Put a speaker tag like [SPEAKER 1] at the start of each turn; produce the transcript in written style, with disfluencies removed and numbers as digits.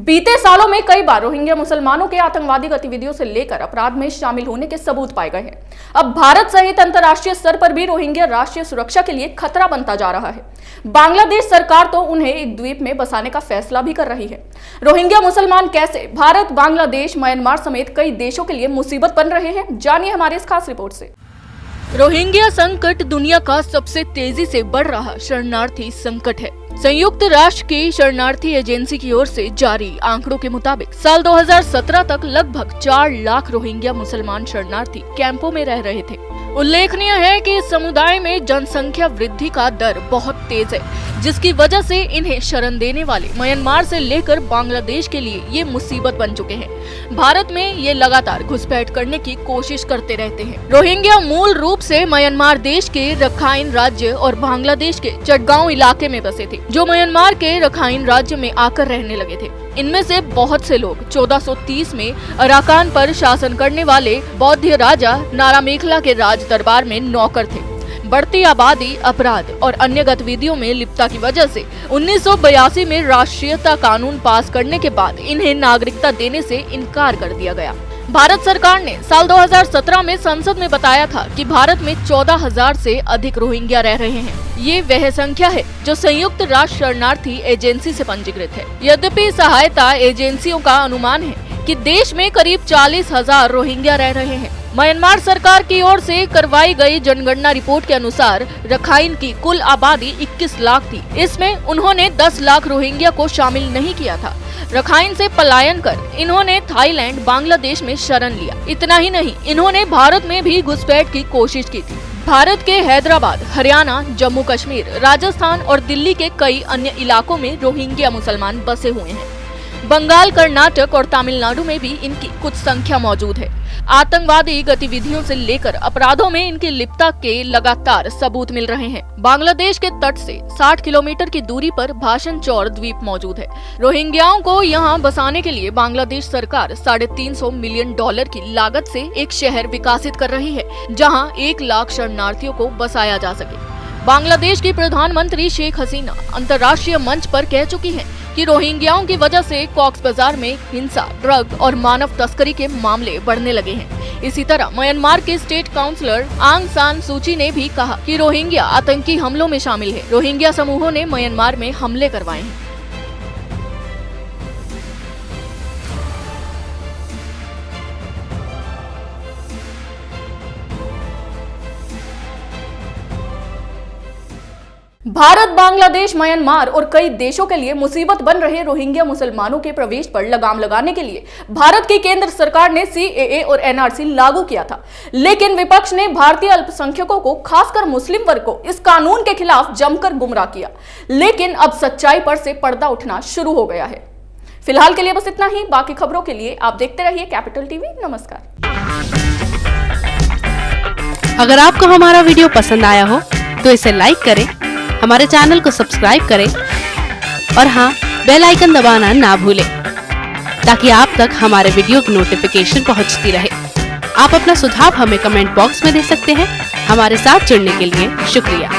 [SPEAKER 1] बीते सालों में कई बार रोहिंग्या मुसलमानों के आतंकवादी गतिविधियों से लेकर अपराध में शामिल होने के सबूत पाए गए हैं। अब भारत सहित अंतर्राष्ट्रीय स्तर पर भी रोहिंग्या राष्ट्रीय सुरक्षा के लिए खतरा बनता जा रहा है। बांग्लादेश सरकार तो उन्हें एक द्वीप में बसाने का फैसला भी कर रही है। रोहिंग्या मुसलमान कैसे भारत, बांग्लादेश, म्यांमार समेत कई देशों के लिए मुसीबत बन रहे हैं, जानिए हमारे इस खास रिपोर्ट से। रोहिंग्या संकट दुनिया का सबसे तेजी से बढ़ रहा शरणार्थी संकट है। संयुक्त राष्ट्र की शरणार्थी एजेंसी की ओर से जारी आंकड़ों के मुताबिक साल 2017 तक लगभग 4 लाख रोहिंग्या मुसलमान शरणार्थी कैंपों में रह रहे थे। उल्लेखनीय है कि इस समुदाय में जनसंख्या वृद्धि का दर बहुत तेज है, जिसकी वजह से इन्हें शरण देने वाले म्यांमार से लेकर बांग्लादेश के लिए ये मुसीबत बन चुके हैं। भारत में ये लगातार घुसपैठ करने की कोशिश करते रहते हैं। रोहिंग्या मूल रूप से म्यांमार देश के रखाइन राज्य और बांग्लादेश के चटगांव इलाके में बसे थे, जो म्यांमार के रखाइन राज्य में आकर रहने लगे थे। इनमें से बहुत से लोग 1430 में अराकान पर शासन करने वाले बौद्ध राजा नारामेखला के राज दरबार में नौकर थे। बढ़ती आबादी, अपराध और अन्य गतिविधियों में लिप्तता की वजह से 1982 में राष्ट्रीयता कानून पास करने के बाद इन्हें नागरिकता देने से इनकार कर दिया गया। भारत सरकार ने साल 2017 में संसद में बताया था कि भारत में 14,000 से अधिक रोहिंग्या रह रहे हैं। ये वह संख्या है जो संयुक्त राष्ट्र शरणार्थी एजेंसी से पंजीकृत है। यद्यपि सहायता एजेंसियों का अनुमान है कि देश में करीब 40,000 रोहिंग्या रह रहे हैं। म्यांमार सरकार की ओर से करवाई गई जनगणना रिपोर्ट के अनुसार रखाइन की कुल आबादी 21 लाख थी। इसमें उन्होंने 10 लाख रोहिंग्या को शामिल नहीं किया था। रखाइन से पलायन कर इन्होंने थाईलैंड, बांग्लादेश में शरण लिया। इतना ही नहीं, इन्होंने भारत में भी घुसपैठ की कोशिश की थी। भारत के हैदराबाद, हरियाणा, जम्मू कश्मीर, राजस्थान और दिल्ली के कई अन्य इलाकों में रोहिंग्या मुसलमान बसे हुए हैं। बंगाल, कर्नाटक और तमिलनाडु में भी इनकी कुछ संख्या मौजूद है। आतंकवादी गतिविधियों से लेकर अपराधों में इनकी लिप्तता के लगातार सबूत मिल रहे हैं। बांग्लादेश के तट से 60 किलोमीटर की दूरी पर भाषण चौर द्वीप मौजूद है। रोहिंग्याओं को यहां बसाने के लिए बांग्लादेश सरकार $350 मिलियन की लागत से एक शहर विकसित कर रही है, जहां 1 लाख शरणार्थियों को बसाया जा सके। बांग्लादेश की प्रधानमंत्री शेख हसीना अंतर्राष्ट्रीय मंच पर कह चुकी हैं कि रोहिंग्याओं की वजह से कॉक्स बाजार में हिंसा, ड्रग और मानव तस्करी के मामले बढ़ने लगे हैं। इसी तरह म्यांमार के स्टेट काउंसलर आंग सान सूची ने भी कहा कि रोहिंग्या आतंकी हमलों में शामिल है। रोहिंग्या समूहों ने म्यांमार में हमले करवाए हैं। भारत, बांग्लादेश, म्यांमार और कई देशों के लिए मुसीबत बन रहे रोहिंग्या मुसलमानों के प्रवेश पर लगाम लगाने के लिए भारत की केंद्र सरकार ने CAA और NRC लागू किया था। लेकिन विपक्ष ने भारतीय अल्पसंख्यकों को, खासकर मुस्लिम वर्ग को इस कानून के खिलाफ जमकर गुमराह किया। लेकिन अब सच्चाई पर से पर्दा उठना शुरू हो गया है। फिलहाल के लिए बस इतना ही। बाकी खबरों के लिए आप देखते रहिए कैपिटल टीवी। नमस्कार।
[SPEAKER 2] अगर आपको हमारा वीडियो पसंद आया हो तो इसे लाइक करें, हमारे चैनल को सब्सक्राइब करें और हाँ, बेल आइकन दबाना ना भूलें, ताकि आप तक हमारे वीडियो की नोटिफिकेशन पहुंचती रहे। आप अपना सुझाव हमें कमेंट बॉक्स में दे सकते हैं। हमारे साथ जुड़ने के लिए शुक्रिया।